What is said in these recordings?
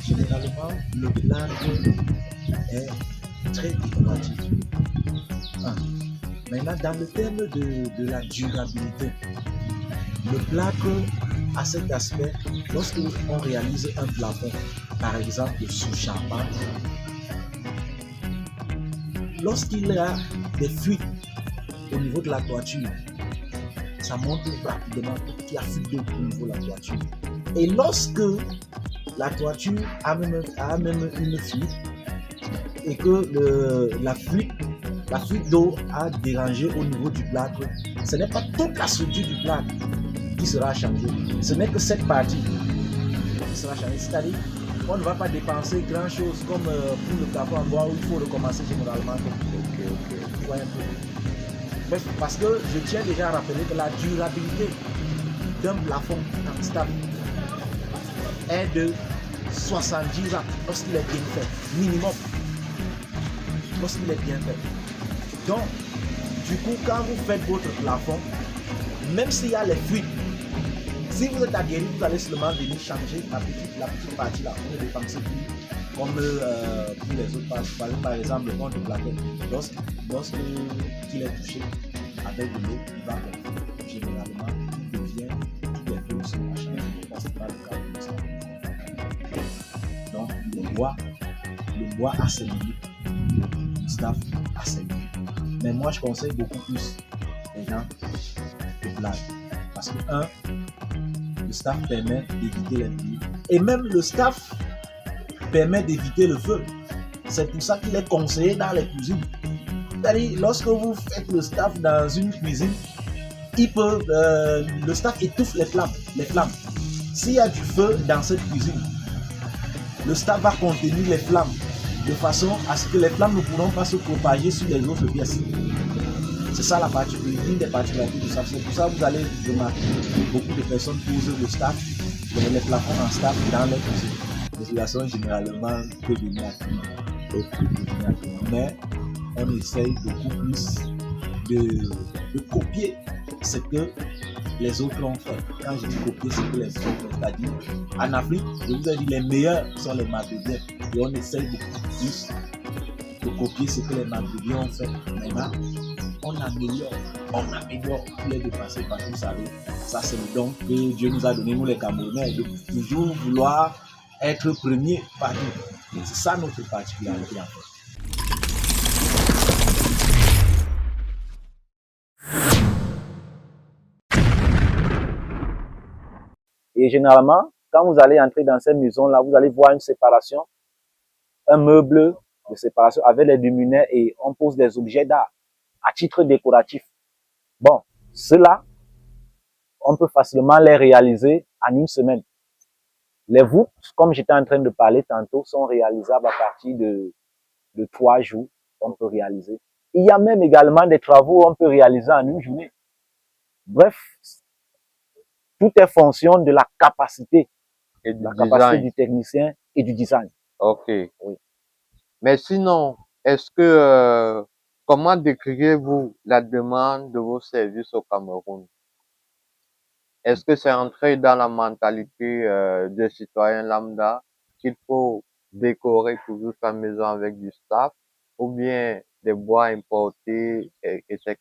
Généralement, le plâtre est très décoratif. Un. Maintenant, dans le terme de la durabilité, le plâtre a cet aspect, lorsque on réalise un plafond, par exemple sous charpente, lorsqu'il y a des fuites au niveau de la toiture, ça montre rapidement qu'il y a fuite d'eau au niveau de la toiture. Et lorsque la toiture a même une fuite et que la fuite d'eau a dérangé au niveau du plâtre, ce n'est pas toute la structure du plâtre qui sera changée. Ce n'est que cette partie qui sera changée. C'est-à-dire on ne va pas dépenser grand chose comme pour le plafond en bois où il faut recommencer généralement. Ouais, un peu. Bref, parce que je tiens déjà à rappeler que la durabilité d'un plafond en stable est de 70 ans lorsqu'il est bien fait, minimum, lorsqu'il est bien fait. Donc, du coup, quand vous faites votre plafond, même s'il y a les fuites, si vous êtes aguerri, vous allez seulement venir changer la petite partie là, vous ne dépensez plus comme pour les autres. Par exemple, le compte de plaquette, lorsqu'il est touché avec de l'eau, il va généralement, il devient tout les feux sur la chaîne. Ce n'est pas le cas de ça. Donc, le bois a ses limites, le staff a ses limites. Mais moi, je conseille beaucoup plus les gens de plâtre. Parce que, le staff permet d'éviter les brûlures. Et même le staff permet d'éviter le feu. C'est pour ça qu'il est conseillé dans les cuisines. C'est-à-dire, lorsque vous faites le staff dans une cuisine, le staff étouffe les flammes. S'il y a du feu dans cette cuisine, le staff va contenir les flammes de façon à ce que les flammes ne pourront pas se propager sur les autres pièces. C'est ça la particularité, une des particularités du staff. C'est pour ça que vous allez remarquer beaucoup de personnes posent le staff, les plafonds en staff dans les cuisines. L'installation généralement peut venir à tout. Mais on essaye beaucoup plus de copier ce que les autres ont fait. Quand je dis copier ce que les autres ont fait, c'est-à-dire en Afrique, je vous ai dit les meilleurs sont les Maghrébins et on essaye beaucoup plus de copier ce que les Maghrébins ont fait. Maintenant, on améliore pour les dépasser parce que vous savez, ça c'est le don que Dieu nous a donné, nous les Camerounais, de toujours vouloir être premier partout. C'est ça notre particularité en fait. Et généralement, quand vous allez entrer dans cette maison-là, vous allez voir une séparation, un meuble de séparation avec les luminaires et on pose des objets d'art à titre décoratif. Bon, cela, on peut facilement les réaliser en une semaine. Les voûtes, comme j'étais en train de parler tantôt, sont réalisables à partir de 3 jours, on peut réaliser. Il y a même également des travaux on peut réaliser en une journée. Bref, tout est fonction de la capacité, capacité du technicien et du design. Ok. Oui. Mais sinon, est-ce que, comment décrivez-vous la demande de vos services au Cameroun? Est-ce que c'est entré dans la mentalité des citoyens lambda qu'il faut décorer toujours sa maison avec du staff ou bien des bois importés, etc.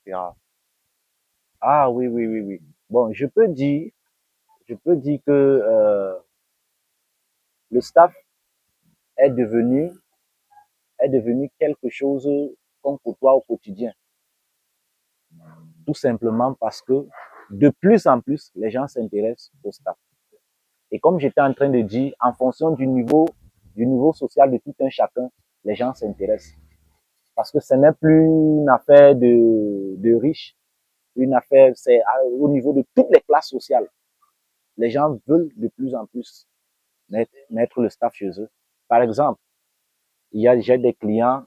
Ah oui. Bon, je peux dire que le staff est devenu quelque chose qu'on côtoie au quotidien. Tout simplement parce que de plus en plus, les gens s'intéressent au staff. Et comme j'étais en train de dire, en fonction du niveau social de tout un chacun, les gens s'intéressent. Parce que ce n'est plus une affaire de riches, une affaire, c'est au niveau de toutes les classes sociales. Les gens veulent de plus en plus mettre le staff chez eux. Par exemple, j'ai des clients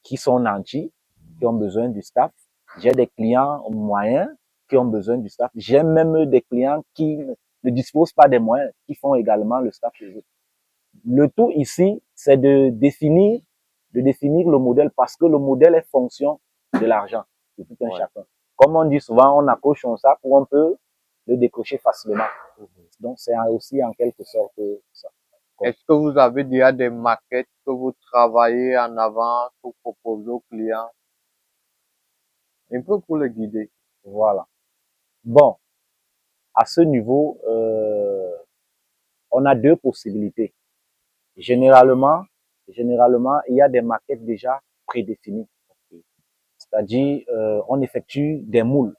qui sont nantis, qui ont besoin du staff. J'ai des clients moyens qui ont besoin du staff. J'ai même des clients qui ne disposent pas des moyens, qui font également le staff chez eux. Le tout ici, c'est de définir le modèle parce que le modèle est fonction de l'argent de tout un chacun. Comme on dit souvent, on accroche son sac où on peut le décrocher facilement. Donc, c'est aussi en quelque sorte ça. Est-ce que vous avez déjà des maquettes que vous travaillez en avance pour proposer aux clients? Un peu pour le guider. Voilà. Bon, à ce niveau, on a deux possibilités. Généralement, il y a des maquettes déjà prédéfinies. C'est-à-dire, on effectue des moules.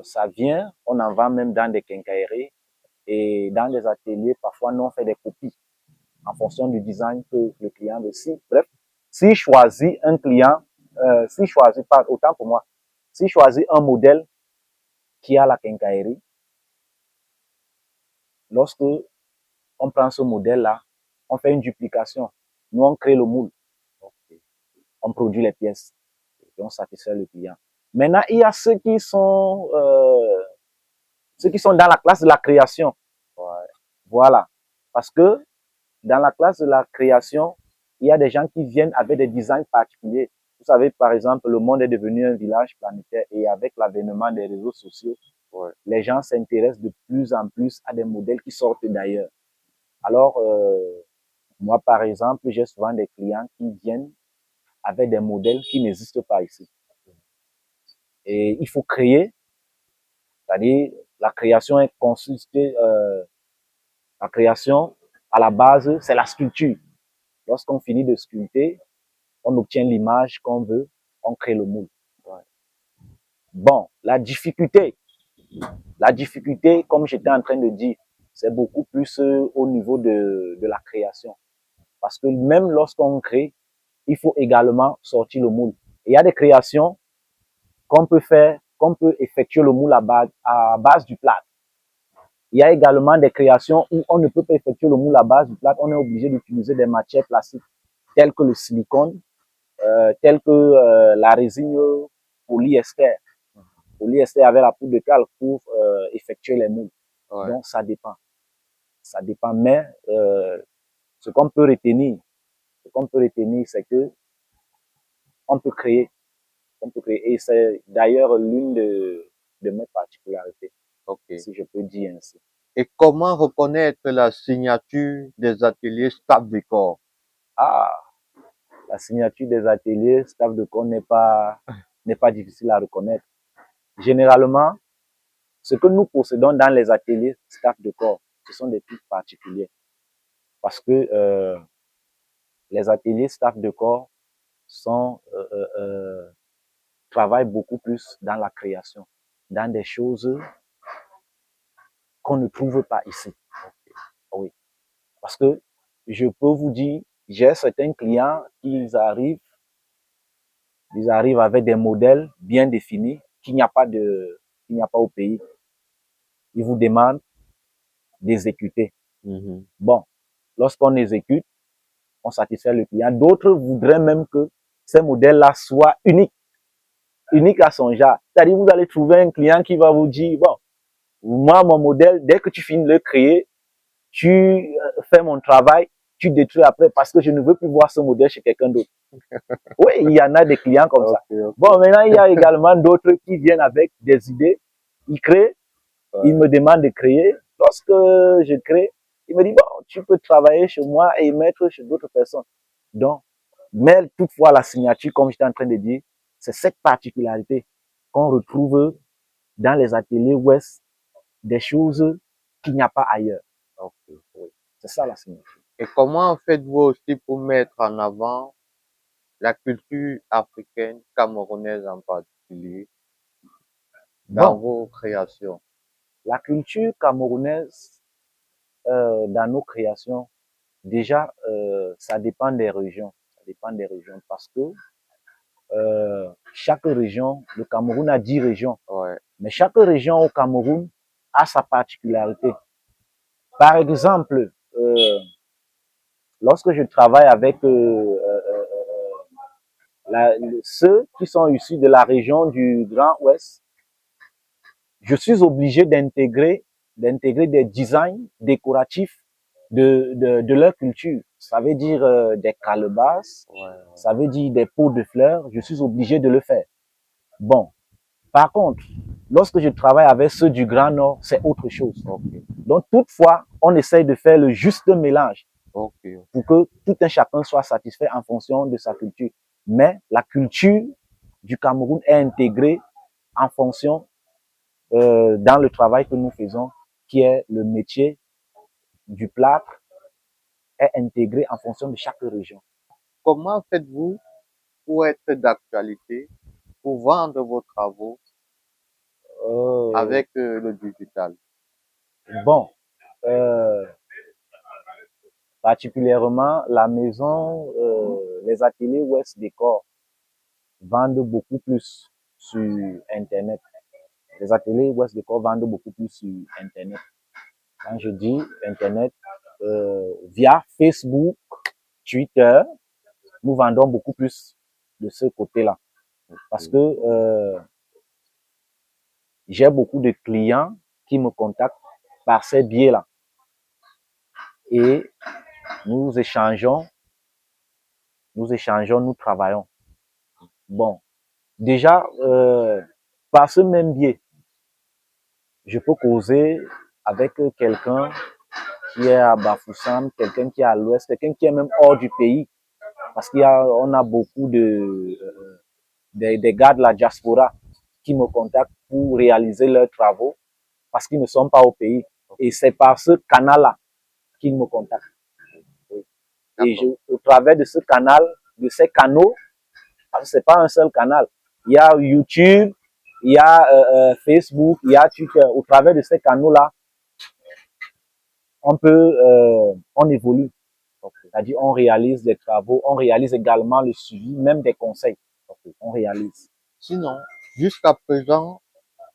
Ça vient, on en vend même dans des quincailleries et dans des ateliers. Parfois, nous on fait des copies en fonction du design que le client veut. Bref, s'il choisit un client, s'il choisit pas, autant pour moi, s'il choisit un modèle qui a la quincaillerie, lorsque on prend ce modèle-là, on fait une duplication. Nous, on crée le moule. On produit les pièces et on satisfait le client. Maintenant, il y a ceux qui sont dans la classe de la création. Voilà. Parce que dans la classe de la création, il y a des gens qui viennent avec des designs particuliers. Vous savez, par exemple, le monde est devenu un village planétaire et avec l'avènement des réseaux sociaux, les gens s'intéressent de plus en plus à des modèles qui sortent d'ailleurs. Alors, moi, par exemple, j'ai souvent des clients qui viennent avec des modèles qui n'existent pas ici. Et il faut créer, c'est-à-dire la création est consultée, la création à la base, c'est la sculpture. Lorsqu'on finit de sculpter, on obtient l'image qu'on veut, on crée le moule. Bon, la difficulté, comme j'étais en train de dire, c'est beaucoup plus au niveau de la création. Parce que même lorsqu'on crée, il faut également sortir le moule. Et il y a des créations qu'on peut effectuer le moule à base du plâtre. Il y a également des créations où on ne peut pas effectuer le moule à base du plâtre, on est obligé d'utiliser des matières plastiques telles que le silicone, telles que la résine polyester. Polyester avec la poudre de calque pour effectuer les moules. Donc ça dépend. Ça dépend, mais ce qu'on peut retenir, c'est que on peut créer. Et c'est d'ailleurs l'une de mes particularités, si je peux dire ainsi. Et comment reconnaître la signature des ateliers Staff Décor? Ah, la signature des ateliers Staff Décor n'est pas difficile à reconnaître. Généralement, ce que nous possédons dans les ateliers Staff Décor, ce sont des trucs particuliers. Parce que les ateliers Staff Décor travaillent beaucoup plus dans la création, dans des choses qu'on ne trouve pas ici. Oui. Parce que je peux vous dire, j'ai certains clients qui arrivent avec des modèles bien définis qu'il n'y a pas au pays. Ils vous demandent d'exécuter. Bon, lorsqu'on exécute, on satisfait le client. D'autres voudraient même que ces modèles-là soient uniques à son genre. C'est-à-dire, vous allez trouver un client qui va vous dire, bon, moi, mon modèle, dès que tu finis de le créer, tu fais mon travail, tu détruis après parce que je ne veux plus voir ce modèle chez quelqu'un d'autre. Oui, il y en a des clients comme ça. Bon, maintenant, il y a également d'autres qui viennent avec des idées. Ils créent, ils me demandent de créer. Lorsque je crée, ils me disent, bon, tu peux travailler chez moi et mettre chez d'autres personnes. Donc, mais toutefois, la signature, comme j'étais en train de dire, c'est cette particularité qu'on retrouve dans les ateliers ouest, des choses qu'il n'y a pas ailleurs. Oui. C'est ça la signature. Et comment faites-vous aussi pour mettre en avant la culture africaine, camerounaise en particulier, dans vos créations? La culture camerounaise, dans nos créations, déjà, ça dépend des régions. Ça dépend des régions parce que chaque région, le Cameroun a 10 régions. Mais chaque région au Cameroun a sa particularité. Par exemple, lorsque je travaille avec ceux qui sont issus de la région du Grand Ouest, je suis obligé d'intégrer des designs décoratifs de leur culture. Ça veut dire des calebasses, ça veut dire des pots de fleurs. Je suis obligé de le faire. Bon, par contre, Lorsque je travaille avec ceux du Grand Nord, c'est autre chose. Ok. Donc, toutefois, on essaye de faire le juste mélange Ok. pour que tout un chacun soit satisfait en fonction de sa culture. Mais la culture du Cameroun est intégrée en fonction dans le travail que nous faisons, qui est le métier du plâtre, est intégré en fonction de chaque région. Comment faites-vous pour être d'actualité, pour vendre vos travaux avec le digital? Bon, particulièrement la maison, les ateliers West Décor vendent beaucoup plus sur Internet. Les ateliers West Décor vendent beaucoup plus sur Internet. Quand je dis Internet, via Facebook, Twitter, nous vendons beaucoup plus de ce côté-là. Parce que j'ai beaucoup de clients qui me contactent par ces biais-là. Et nous échangeons, nous travaillons. Bon, déjà, par ce même biais, je peux causer avec quelqu'un qui est à Bafoussam, quelqu'un qui est à l'ouest, quelqu'un qui est même hors du pays. Parce on a beaucoup des gars de la diaspora qui me contactent pour réaliser leurs travaux parce qu'ils ne sont pas au pays. Et c'est par ce canal-là qu'ils me contactent. Et au travers de ce canal, de ces canaux, parce que c'est pas un seul canal. Il y a YouTube, il y a Facebook, il y a Twitter. Au travers de ces canaux-là, on évolue. C'est-à-dire, on réalise des travaux, on réalise également le suivi, même des conseils. On réalise. Sinon, jusqu'à présent,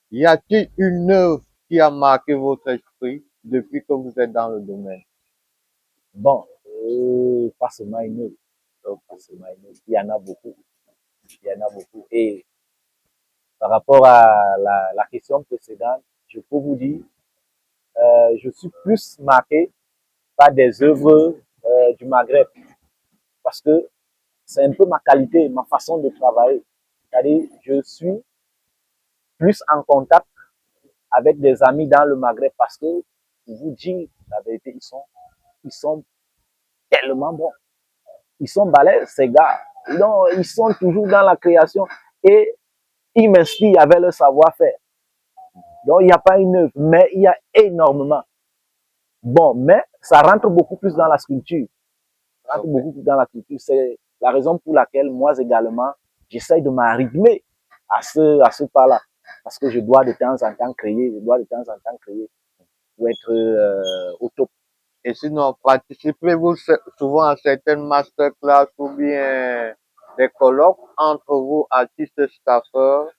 y a-t-il une œuvre qui a marqué votre esprit depuis que vous êtes dans le domaine? Bon, pas seulement une œuvre. Pas seulement une œuvre. Il y en a beaucoup. Il y en a beaucoup. Et par rapport à la question précédente, je peux vous dire, je suis plus marqué par des œuvres du Maghreb parce que c'est un peu ma qualité, ma façon de travailler. C'est-à-dire, je suis plus en contact avec des amis dans le Maghreb parce que, pour vous dire la vérité, ils sont tellement bons. Ils sont balèzes, ces gars. Donc, ils sont toujours dans la création et ils m'inspirent avec leur savoir-faire. Donc, il n'y a pas une œuvre, mais il y a énormément. Bon, mais ça rentre beaucoup plus dans la sculpture. Ça rentre beaucoup plus dans la culture. C'est la raison pour laquelle moi également, j'essaye de m'arrimer à ce pas-là. Parce que je dois de temps en temps créer, pour être au top. Et sinon, participez-vous souvent à certaines masterclass ou bien des colloques entre vous, artistes staffeurs,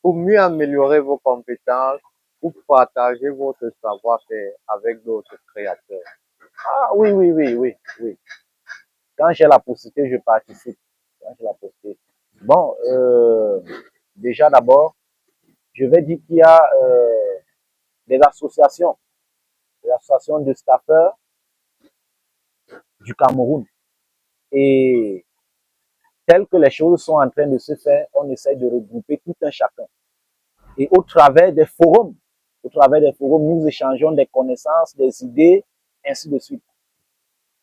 pour mieux améliorer vos compétences, pour partager votre savoir-faire avec d'autres créateurs? Ah oui. Quand j'ai la possibilité, je participe. Quand j'ai la possibilité. Bon, déjà d'abord, je vais dire qu'il y a des associations de staffeurs du Cameroun. Et telles que les choses sont en train de se faire, on essaie de regrouper tout un chacun. Et au travers des forums, nous échangeons des connaissances, des idées, ainsi de suite.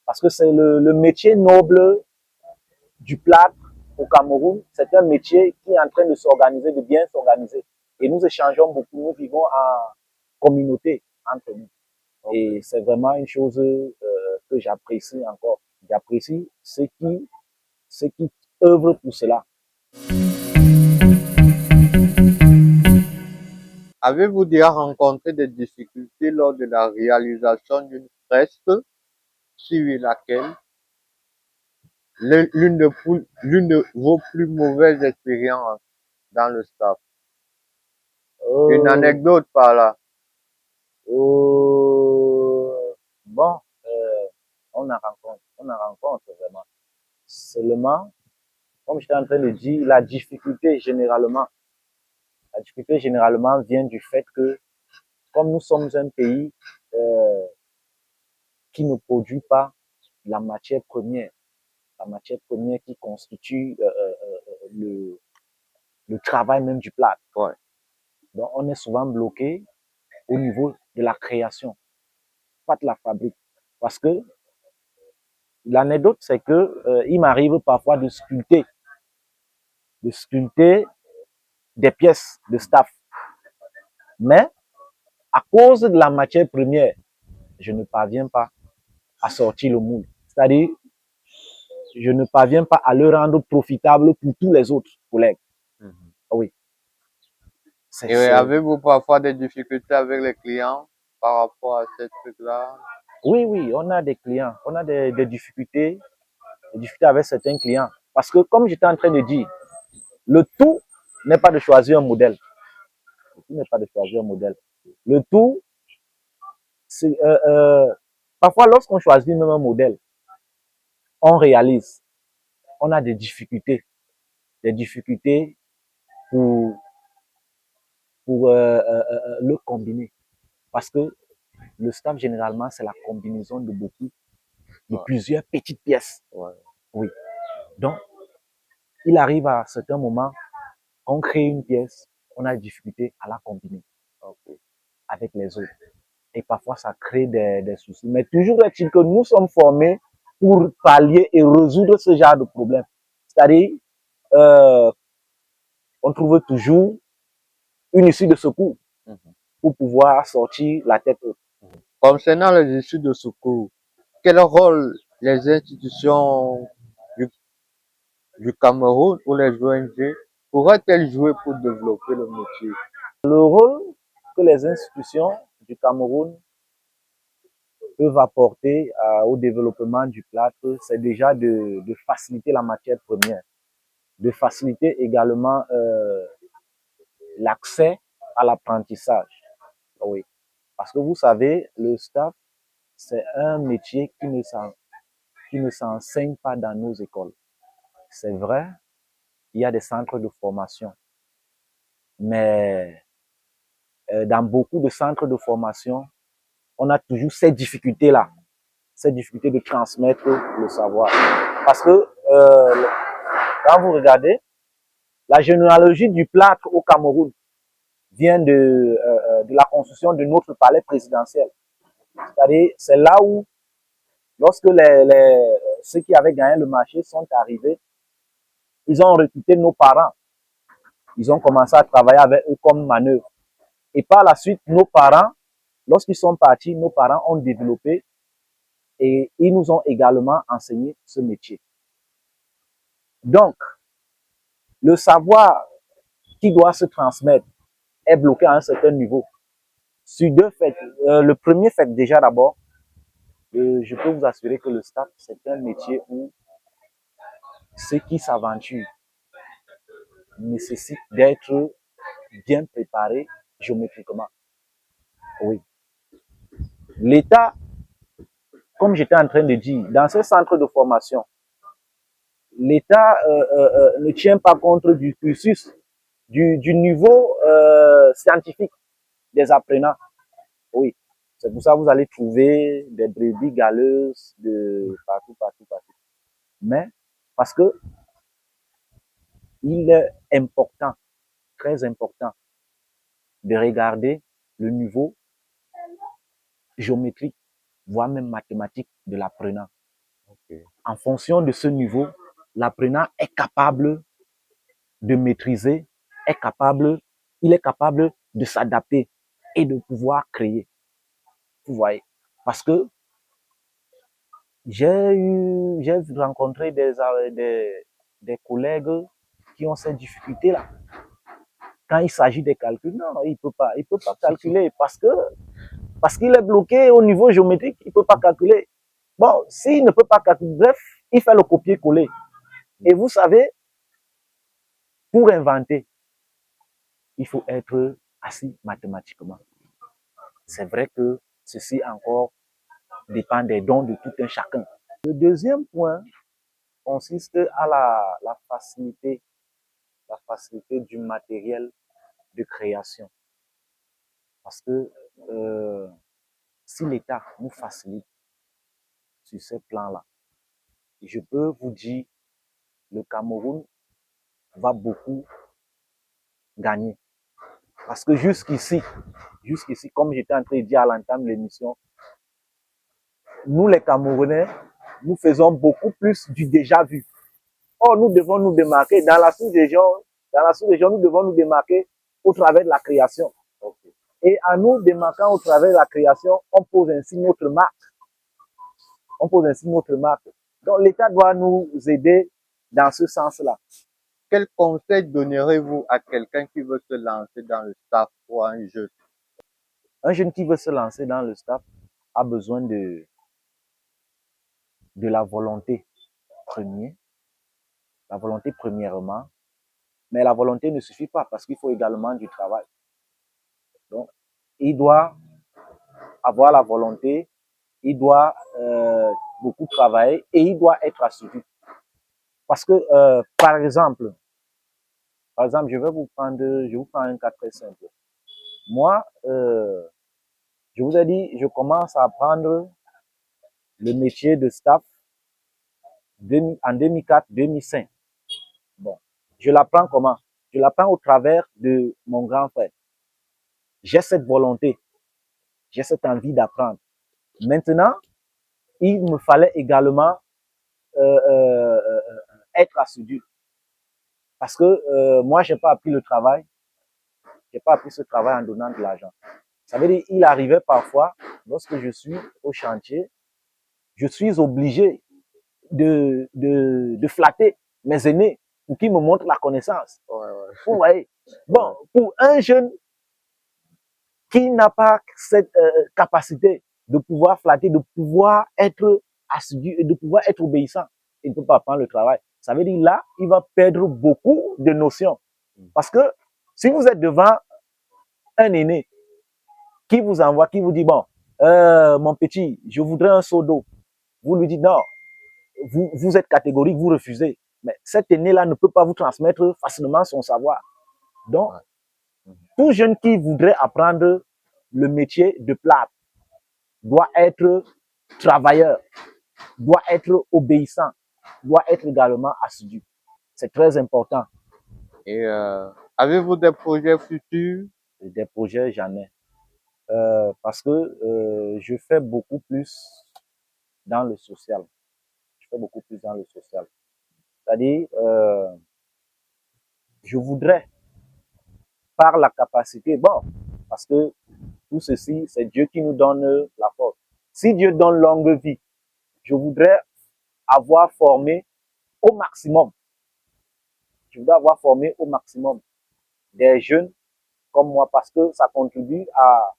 Parce que c'est le métier noble du plâtre au Cameroun. C'est un métier qui est en train de s'organiser, de bien s'organiser. Et nous échangeons beaucoup, nous vivons en communauté entre nous. Et c'est vraiment une chose que j'apprécie encore. J'apprécie ceux qui œuvrent pour cela. Avez-vous déjà rencontré des difficultés lors de la réalisation d'une fresque, sur laquelle l'une de vos plus mauvaises expériences dans le staff? Une anecdote par là. Bon, on en rencontre vraiment. Seulement, comme j'étais en train de dire, la difficulté généralement vient du fait que, comme nous sommes un pays qui ne produit pas la matière première qui constitue le travail même du plâtre. Ouais. Donc, on est souvent bloqué au niveau de la création, pas de la fabrique. Parce que l'anecdote, c'est que il m'arrive parfois de sculpter des pièces de staff. Mais à cause de la matière première, je ne parviens pas à sortir le moule. C'est-à-dire, je ne parviens pas à le rendre profitable pour tous les autres collègues. Oui. Et avez-vous parfois des difficultés avec les clients par rapport à ces trucs-là? Oui, oui, on a des clients, on a des difficultés avec certains clients. Parce que, comme j'étais en train de dire, le tout n'est pas de choisir un modèle. Le tout n'est pas de choisir un modèle. Le tout, c'est, parfois, lorsqu'on choisit même un modèle, on réalise, on a des difficultés pour, le combiner. Parce que le staff, généralement, c'est la combinaison de plusieurs petites pièces. Oui. Donc, il arrive à certains moments, on crée une pièce, on a des difficultés à la combiner avec les autres. Et parfois, ça crée des soucis. Mais toujours est-il que nous sommes formés pour pallier et résoudre ce genre de problème. C'est-à-dire, on trouve toujours une issue de secours pour pouvoir sortir la tête haute. Concernant les issues de secours, quel rôle les institutions du Cameroun ou les ONG pourraient-elles jouer pour développer le métier? Le rôle que les institutions du Cameroun peuvent apporter au développement du plâtre, c'est déjà de faciliter la matière première, de faciliter également l'accès à l'apprentissage. Oui. Parce que vous savez, le staff, c'est un métier qui ne s'enseigne pas dans nos écoles. C'est vrai, il y a des centres de formation. Mais dans beaucoup de centres de formation, on a toujours ces difficultés-là, ces difficultés de transmettre le savoir. Parce que quand vous regardez, la généalogie du plâtre au Cameroun vient de la construction de notre palais présidentiel. C'est-à-dire, c'est là où, lorsque ceux qui avaient gagné le marché sont arrivés, ils ont recruté nos parents. Ils ont commencé à travailler avec eux comme manœuvre. Et par la suite, nos parents, lorsqu'ils sont partis, nos parents ont développé et ils nous ont également enseigné ce métier. Donc, le savoir qui doit se transmettre est bloqué à un certain niveau. Sur deux faits. Le premier fait, déjà d'abord, je peux vous assurer que le staff, c'est un métier où ceux qui s'aventurent nécessitent d'être bien préparés géométriquement. Oui. L'État, comme j'étais en train de dire, dans ce centre de formation, l'État ne tient pas compte du cursus, du niveau scientifique des apprenants. Oui. C'est pour ça que vous allez trouver des brebis galeuses de partout. Mais, parce que il est important, très important, de regarder le niveau géométrique, voire même mathématique de l'apprenant. En fonction de ce niveau, l'apprenant est capable de maîtriser, il est capable de s'adapter et de pouvoir créer. Vous voyez? Parce que j'ai rencontré des collègues qui ont ces difficultés-là. Quand il s'agit des calculs, non, il peut pas calculer parce qu'il est bloqué au niveau géométrique, il peut pas calculer. Bon, s'il ne peut pas calculer, bref, il fait le copier-coller. Et vous savez, pour inventer, il faut être assis mathématiquement. C'est vrai que ceci encore dépend des dons de tout un chacun. Le deuxième point consiste à la facilité du matériel de création. Parce que si l'État nous facilite sur ces plans-là, je peux vous dire, le Cameroun va beaucoup gagner. Parce que jusqu'ici, comme j'étais en train de dire à l'entame de l'émission, nous les Camerounais, nous faisons beaucoup plus du déjà vu. Or, nous devons nous démarquer dans la sous-région, nous devons nous démarquer au travers de la création. Et en nous démarquant au travers de la création, on pose ainsi notre marque. Donc, l'État doit nous aider dans ce sens-là. Quel conseil donnerez-vous à quelqu'un qui veut se lancer dans le staff ou un jeune? Un jeune qui veut se lancer dans le staff a besoin de la volonté premièrement, mais la volonté ne suffit pas parce qu'il faut également du travail. Donc, il doit avoir la volonté, il doit beaucoup travailler et il doit être assidu. Parce que, par exemple, je vous prends un cas très simple. Moi, je vous ai dit, je commence à apprendre le métier de staff en 2004-2005. Bon, je l'apprends comment? Je l'apprends au travers de mon grand frère. J'ai cette volonté, j'ai cette envie d'apprendre. Maintenant, il me fallait également être assidu. Parce que moi, j'ai pas appris le travail. J'ai pas appris ce travail en donnant de l'argent. Ça veut dire, il arrivait parfois, lorsque je suis au chantier, je suis obligé de flatter mes aînés pour qu'ils me montrent la connaissance. Vous voyez? Bon, pour un jeune qui n'a pas cette capacité de pouvoir flatter, de pouvoir être assidu et de pouvoir être obéissant, il ne peut pas prendre le travail. Ça veut dire là, il va perdre beaucoup de notions. Parce que si vous êtes devant un aîné qui vous envoie, qui vous dit, bon, mon petit, je voudrais un seau d'eau. Vous lui dites, non, vous êtes catégorique, vous refusez. Mais cet aîné-là ne peut pas vous transmettre facilement son savoir. Donc, tout jeune qui voudrait apprendre le métier de plâtre doit être travailleur, doit être obéissant, doit être également assidu. C'est très important. Et avez-vous des projets futurs? Des projets, j'en ai. Parce que je fais beaucoup plus dans le social. C'est-à-dire, je voudrais, par la capacité, bon, parce que tout ceci, c'est Dieu qui nous donne la force. Si Dieu donne longue vie, je voudrais avoir formé au maximum, des jeunes comme moi, parce que ça contribue à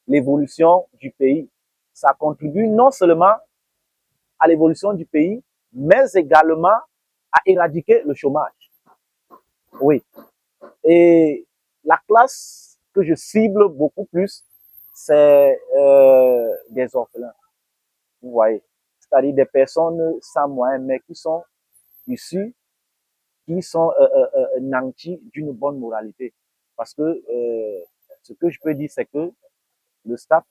l'évolution du pays. Ça contribue non seulement à l'évolution du pays, mais également à éradiquer le chômage. Oui. Et la classe que je cible beaucoup plus, c'est des orphelins. Vous voyez, c'est-à-dire des personnes sans moyens, mais qui sont issues, qui sont nantis d'une bonne moralité. Parce que ce que je peux dire, c'est que le staff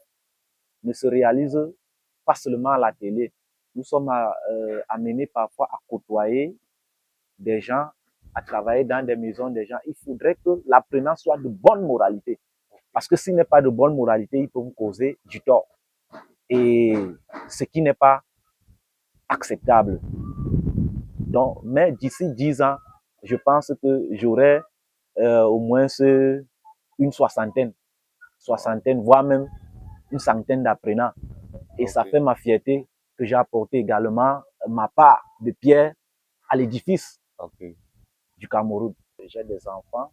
ne se réalise pas seulement à la télé. Nous sommes amenés parfois à côtoyer des gens, à travailler dans des maisons des gens. Il faudrait que l'apprenant soit de bonne moralité. Parce que s'il n'est pas de bonne moralité, il peut vous causer du tort. Et ce qui n'est pas acceptable. Donc, mais d'ici 10 ans, je pense que j'aurai au moins une soixantaine, voire même une centaine d'apprenants. Et ça fait ma fierté que j'ai apporté également ma part de pierre à l'édifice du Cameroun. J'ai des enfants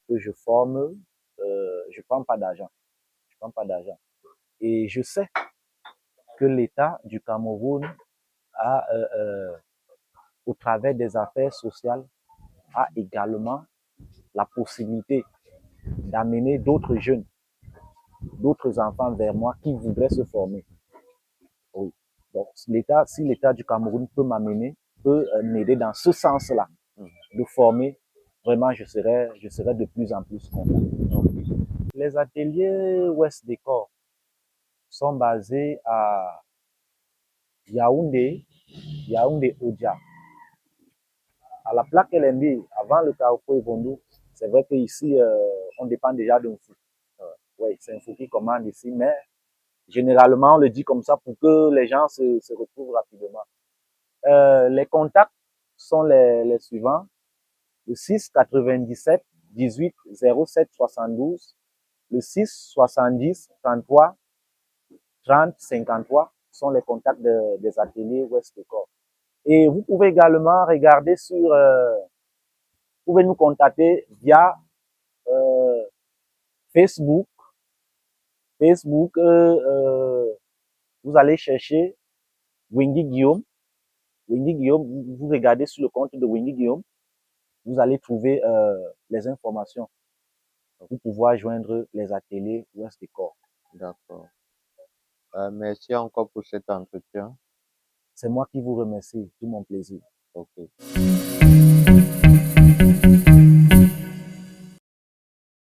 que je forme, je prends pas d'argent. Et je sais que l'État du Cameroun a, au travers des affaires sociales, a également la possibilité d'amener d'autres jeunes, d'autres enfants vers moi qui voudraient se former. Oui. Donc, si l'État du Cameroun peut m'amener, peut m'aider dans ce sens-là, de former, vraiment, je serai de plus en plus content. Les ateliers West Décor sont basés à Yaoundé Odia. À la plaque LMB, avant le Carrefour Evondo, C'est vrai qu'ici, on dépend déjà d'un fou. Oui, c'est un fou qui commande ici, mais généralement, on le dit comme ça pour que les gens se retrouvent rapidement. Les contacts sont les suivants. Le 6 97 18 07 72, le 6 70 33 30 53 sont les contacts des ateliers Ouest Corps. Et vous pouvez également regarder sur, vous pouvez nous contacter via Facebook. Facebook, vous allez chercher Wingy Guillaume. Wingy Guillaume, vous regardez sur le compte de Wingy Guillaume, vous allez trouver les informations pour pouvoir joindre les ateliers Ouest Corps. D'accord. Merci encore pour cet entretien. C'est moi qui vous remercie, tout mon plaisir. Ok.